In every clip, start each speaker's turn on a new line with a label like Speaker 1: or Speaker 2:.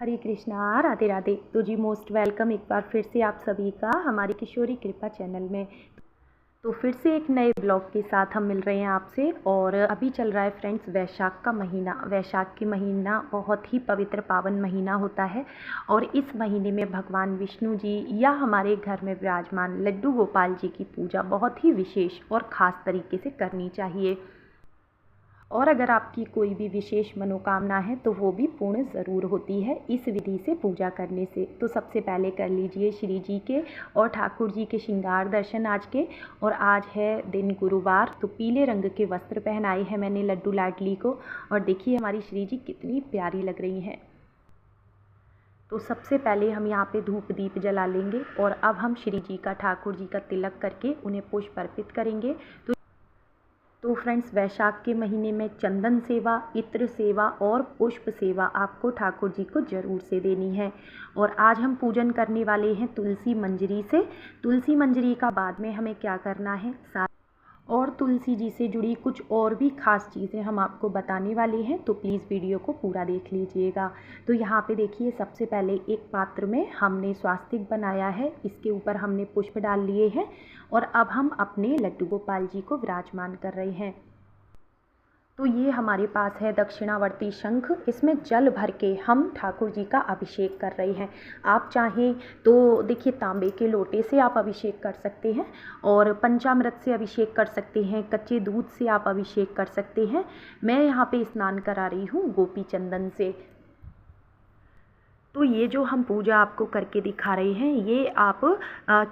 Speaker 1: हरे कृष्णा, राधे राधे। तो जी most welcome एक बार फिर से आप सभी का हमारी किशोरी कृपा चैनल में। तो फिर से एक नए ब्लॉग के साथ हम मिल रहे हैं आपसे। और अभी चल रहा है फ्रेंड्स वैशाख का महीना। वैशाख की महीना बहुत ही पवित्र पावन महीना होता है और इस महीने में भगवान विष्णु जी या हमारे घर में विराजमान लड्डू गोपाल जी की पूजा बहुत ही विशेष और ख़ास तरीके से करनी चाहिए। और अगर आपकी कोई भी विशेष मनोकामना है तो वो भी पूर्ण ज़रूर होती है इस विधि से पूजा करने से। तो सबसे पहले कर लीजिए श्री जी के और ठाकुर जी के श्रृंगार दर्शन आज के। और आज है दिन गुरुवार, तो पीले रंग के वस्त्र पहनाए हैं मैंने लड्डू लाडली को। और देखिए हमारी श्री जी कितनी प्यारी लग रही हैं। तो सबसे पहले हम यहाँ पे धूप दीप जला लेंगे और अब हम श्री जी का ठाकुर जी का तिलक करके उन्हें पुष्प अर्पित करेंगे। तो फ्रेंड्स वैशाख के महीने में चंदन सेवा, इत्र सेवा और पुष्प सेवा आपको ठाकुर जी को ज़रूर से देनी है। और आज हम पूजन करने वाले हैं तुलसी मंजरी से। तुलसी मंजरी का बाद में हमें क्या करना है और तुलसी जी से जुड़ी कुछ और भी ख़ास चीज़ें हम आपको बताने वाले हैं, तो प्लीज़ वीडियो को पूरा देख लीजिएगा। तो यहाँ पे देखिए सबसे पहले एक पात्र में हमने स्वास्तिक बनाया है, इसके ऊपर हमने पुष्प डाल लिए हैं और अब हम अपने लड्डू गोपाल जी को विराजमान कर रहे हैं। तो ये हमारे पास है दक्षिणावर्ती शंख, इसमें जल भर के हम ठाकुर जी का अभिषेक कर रहे हैं। आप चाहें तो देखिए तांबे के लोटे से आप अभिषेक कर सकते हैं और पंचामृत से अभिषेक कर सकते हैं, कच्चे दूध से आप अभिषेक कर सकते हैं। मैं यहाँ पे स्नान करा रही हूँ गोपी चंदन से। तो ये जो हम पूजा आपको करके दिखा रहे हैं ये आप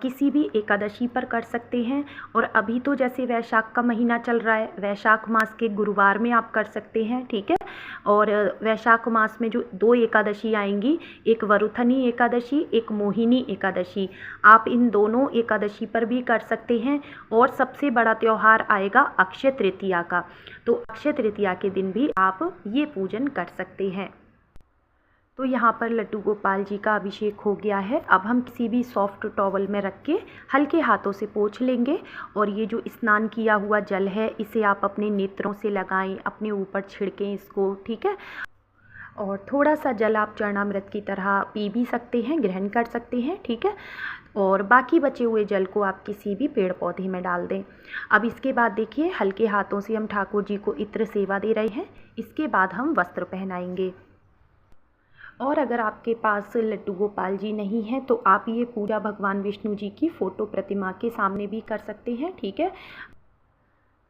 Speaker 1: किसी भी एकादशी पर कर सकते हैं। और अभी तो जैसे वैशाख का महीना चल रहा है, वैशाख मास के गुरुवार में आप कर सकते हैं, ठीक है। और वैशाख मास में जो दो एकादशी आएंगी, एक वरुथनी एकादशी, एक मोहिनी एकादशी, आप इन दोनों एकादशी पर भी कर सकते हैं। और सबसे बड़ा त्यौहार आएगा अक्षय तृतीया का, तो अक्षय तृतीया के दिन भी आप ये पूजन कर सकते हैं। तो यहाँ पर लड्डू गोपाल जी का अभिषेक हो गया है। अब हम किसी भी सॉफ्ट टॉवल में रख के हल्के हाथों से पोंछ लेंगे। और ये जो स्नान किया हुआ जल है इसे आप अपने नेत्रों से लगाएं, अपने ऊपर छिड़कें इसको, ठीक है। और थोड़ा सा जल आप चरणामृत की तरह पी भी सकते हैं, ग्रहण कर सकते हैं, ठीक है। और बाकी बचे हुए जल को आप किसी भी पेड़ पौधे में डाल दें। अब इसके बाद देखिए हल्के हाथों से हम ठाकुर जी को इत्र सेवा दे रहे हैं। इसके बाद हम वस्त्र पहनाएंगे। और अगर आपके पास लड्डू गोपाल जी नहीं है तो आप ये पूजा भगवान विष्णु जी की फ़ोटो प्रतिमा के सामने भी कर सकते हैं, ठीक है।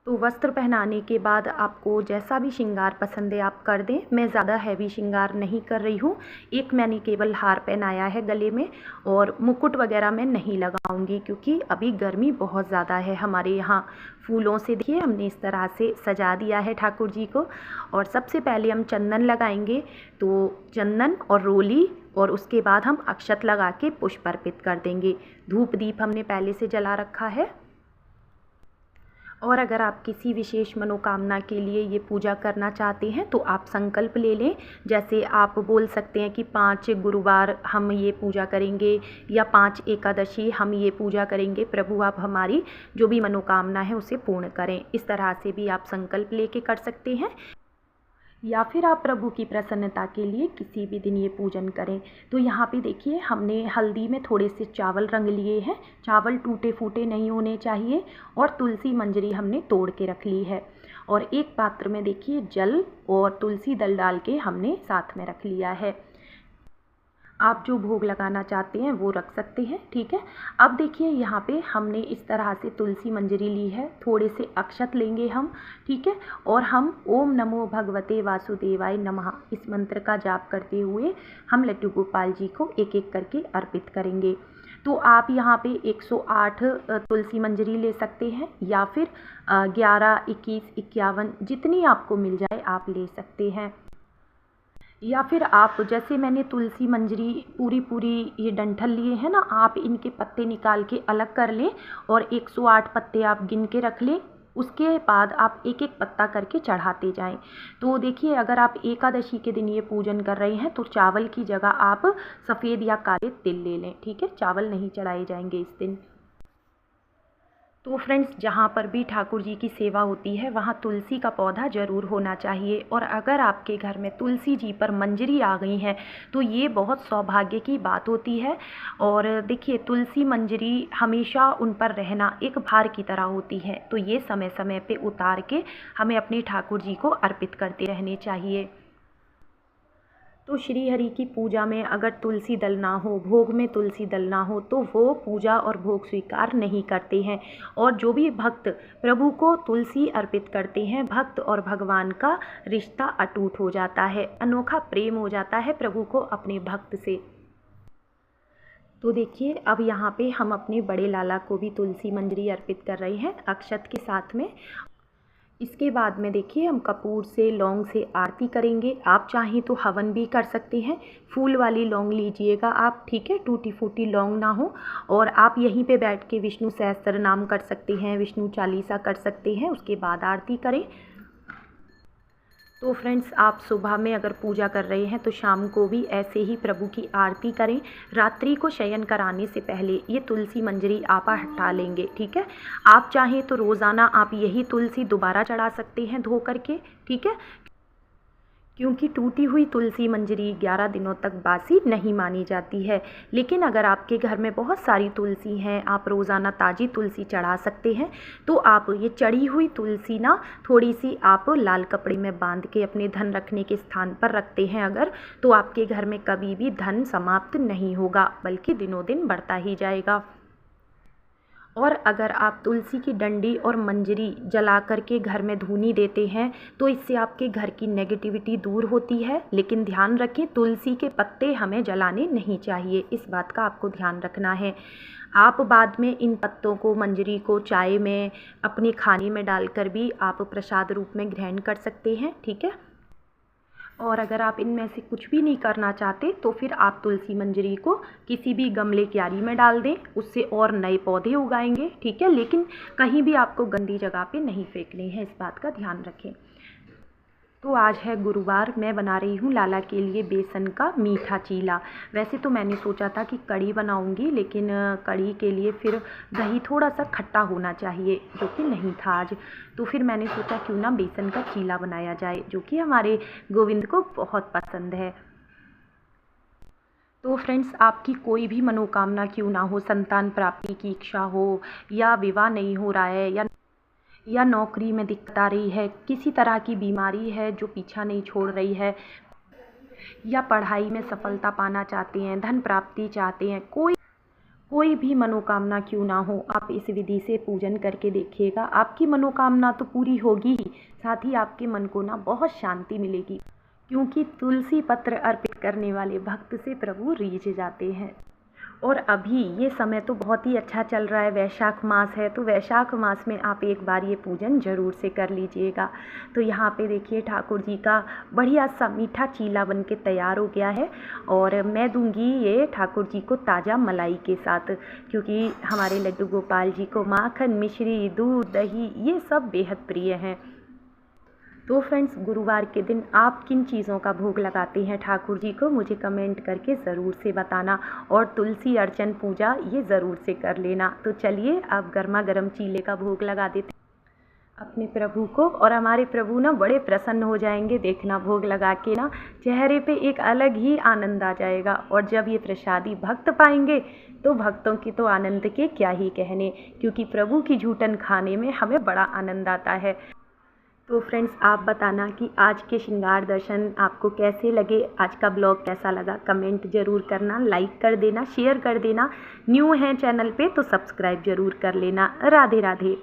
Speaker 1: तो वस्त्र पहनाने के बाद आपको जैसा भी श्रृंगार पसंद है आप कर दें। मैं ज़्यादा हैवी श्रृंगार नहीं कर रही हूँ, एक मैंने केवल हार पहनाया है गले में और मुकुट वगैरह मैं नहीं लगाऊंगी क्योंकि अभी गर्मी बहुत ज़्यादा है हमारे यहाँ। फूलों से देखिए हमने इस तरह से सजा दिया है ठाकुर जी को। और सबसे पहले हम चंदन लगाएंगे, तो चंदन और रोली, और उसके बाद हम अक्षत लगा के पुष्प अर्पित कर देंगे। धूप दीप हमने पहले से जला रखा है। और अगर आप किसी विशेष मनोकामना के लिए ये पूजा करना चाहते हैं तो आप संकल्प ले लें। जैसे आप बोल सकते हैं कि 5 गुरुवार हम ये पूजा करेंगे या 5 एकादशी हम ये पूजा करेंगे, प्रभु आप हमारी जो भी मनोकामना है उसे पूर्ण करें। इस तरह से भी आप संकल्प लेके कर सकते हैं या फिर आप प्रभु की प्रसन्नता के लिए किसी भी दिन ये पूजन करें। तो यहाँ पे देखिए हमने हल्दी में थोड़े से चावल रंग लिए हैं, चावल टूटे फूटे नहीं होने चाहिए। और तुलसी मंजरी हमने तोड़ के रख ली है। और एक पात्र में देखिए जल और तुलसी दल डाल के हमने साथ में रख लिया है। आप जो भोग लगाना चाहते हैं वो रख सकते हैं, ठीक है। अब देखिए यहाँ पे हमने इस तरह से तुलसी मंजरी ली है, थोड़े से अक्षत लेंगे हम, ठीक है। और हम ओम नमो भगवते वासुदेवाय नमः इस मंत्र का जाप करते हुए हम लड्डू गोपाल जी को एक एक करके अर्पित करेंगे। तो आप यहाँ पे 108 तुलसी मंजरी ले सकते हैं या फिर 11, 21, 51 जितनी आपको मिल जाए आप ले सकते हैं। या फिर आप जैसे मैंने तुलसी मंजरी पूरी ये डंठल लिए हैं ना, आप इनके पत्ते निकाल के अलग कर लें और 108 पत्ते आप गिन के रख लें। उसके बाद आप एक एक पत्ता करके चढ़ाते जाएं। तो देखिए अगर आप एकादशी के दिन ये पूजन कर रहे हैं तो चावल की जगह आप सफ़ेद या काले तिल ले लें, ठीक है। चावल नहीं चढ़ाए जाएंगे इस दिन। तो फ्रेंड्स, जहाँ पर भी ठाकुर जी की सेवा होती है वहाँ तुलसी का पौधा ज़रूर होना चाहिए। और अगर आपके घर में तुलसी जी पर मंजरी आ गई है तो ये बहुत सौभाग्य की बात होती है। और देखिए, तुलसी मंजरी हमेशा उन पर रहना एक भार की तरह होती है, तो ये समय समय पे उतार के हमें अपने ठाकुर जी को अर्पित करते रहने चाहिए। तो श्री हरि की पूजा में अगर तुलसी दल ना हो, भोग में तुलसी दल ना हो, तो वो पूजा और भोग स्वीकार नहीं करते हैं। और जो भी भक्त प्रभु को तुलसी अर्पित करते हैं, भक्त और भगवान का रिश्ता अटूट हो जाता है, अनोखा प्रेम हो जाता है प्रभु को अपने भक्त से। तो देखिए, अब यहाँ पे हम अपने बड़े लाला को भी तुलसी मंजरी अर्पित कर रहे हैं अक्षत के साथ में। इसके बाद में देखिए, हम कपूर से, लौंग से आरती करेंगे। आप चाहें तो हवन भी कर सकते हैं, फूल वाली लौंग लीजिएगा आप, ठीक है, टूटी फूटी लौंग ना हो। और आप यहीं पे बैठ के विष्णु सहस्त्र नाम कर सकते हैं, विष्णु चालीसा कर सकते हैं, उसके बाद आरती करें। तो फ्रेंड्स, आप सुबह में अगर पूजा कर रहे हैं तो शाम को भी ऐसे ही प्रभु की आरती करें। रात्रि को शयन कराने से पहले ये तुलसी मंजरी आप हटा लेंगे, ठीक है। आप चाहें तो रोज़ाना आप यही तुलसी दोबारा चढ़ा सकते हैं धो करके, ठीक है, क्योंकि टूटी हुई तुलसी मंजरी 11 दिनों तक बासी नहीं मानी जाती है। लेकिन अगर आपके घर में बहुत सारी तुलसी हैं, आप रोज़ाना ताज़ी तुलसी चढ़ा सकते हैं। तो आप ये चढ़ी हुई तुलसी ना थोड़ी सी आप लाल कपड़े में बांध के अपने धन रखने के स्थान पर रखते हैं अगर, तो आपके घर में कभी भी धन समाप्त नहीं होगा, बल्कि दिनों दिन बढ़ता ही जाएगा। और अगर आप तुलसी की डंडी और मंजरी जला करके घर में धूनी देते हैं तो इससे आपके घर की नेगेटिविटी दूर होती है। लेकिन ध्यान रखें, तुलसी के पत्ते हमें जलाने नहीं चाहिए, इस बात का आपको ध्यान रखना है। आप बाद में इन पत्तों को, मंजरी को चाय में, अपने खाने में डालकर भी आप प्रसाद रूप में ग्रहण कर सकते हैं, ठीक है। और अगर आप इनमें से कुछ भी नहीं करना चाहते तो फिर आप तुलसी मंजरी को किसी भी गमले क्यारी में डाल दें, उससे और नए पौधे उगाएंगे, ठीक है। लेकिन कहीं भी आपको गंदी जगह पे नहीं फेंकने हैं, इस बात का ध्यान रखें। तो आज है गुरुवार, मैं बना रही हूँ लाला के लिए बेसन का मीठा चीला। वैसे तो मैंने सोचा था कि कढ़ी बनाऊँगी, लेकिन कढ़ी के लिए फिर दही थोड़ा सा खट्टा होना चाहिए, जो कि नहीं था आज। तो फिर मैंने सोचा क्यों ना बेसन का चीला बनाया जाए, जो कि हमारे गोविंद को बहुत पसंद है। तो फ्रेंड्स, आपकी कोई भी मनोकामना क्यों ना हो, संतान प्राप्ति की इच्छा हो, या विवाह नहीं हो रहा है, या नौकरी में दिक्कत आ रही है, किसी तरह की बीमारी है जो पीछा नहीं छोड़ रही है, या पढ़ाई में सफलता पाना चाहते हैं, धन प्राप्ति चाहते हैं, कोई भी मनोकामना क्यों ना हो, आप इस विधि से पूजन करके देखिएगा। आपकी मनोकामना तो पूरी होगी ही, साथ ही आपके मन को ना बहुत शांति मिलेगी, क्योंकि तुलसी पत्र अर्पित करने वाले भक्त से प्रभु रीझ जाते हैं। और अभी ये समय तो बहुत ही अच्छा चल रहा है, वैशाख मास है, तो वैशाख मास में आप एक बार ये पूजन ज़रूर से कर लीजिएगा। तो यहाँ पे देखिए, ठाकुर जी का बढ़िया सा मीठा चीला बन के तैयार हो गया है। और मैं दूंगी ये ठाकुर जी को ताज़ा मलाई के साथ, क्योंकि हमारे लड्डू गोपाल जी को माखन, मिश्री, दूध, दही ये सब बेहद प्रिय हैं। तो फ्रेंड्स, गुरुवार के दिन आप किन चीज़ों का भोग लगाते हैं ठाकुर जी को, मुझे कमेंट करके ज़रूर से बताना। और तुलसी अर्चन पूजा ये ज़रूर से कर लेना। तो चलिए, अब गर्मा गर्म चीले का भोग लगा देते अपने प्रभु को। और हमारे प्रभु ना बड़े प्रसन्न हो जाएंगे, देखना भोग लगा के ना चेहरे पे एक अलग ही आनंद आ जाएगा। और जब ये प्रसादी भक्त पाएंगे तो भक्तों की तो आनंद के क्या ही कहने, क्योंकि प्रभु की झूठन खाने में हमें बड़ा आनंद आता है। तो फ्रेंड्स, आप बताना कि आज के श्रृंगार दर्शन आपको कैसे लगे, आज का ब्लॉग कैसा लगा, कमेंट ज़रूर करना, लाइक कर देना, शेयर कर देना। न्यू हैं चैनल पे तो सब्सक्राइब ज़रूर कर लेना। राधे राधे।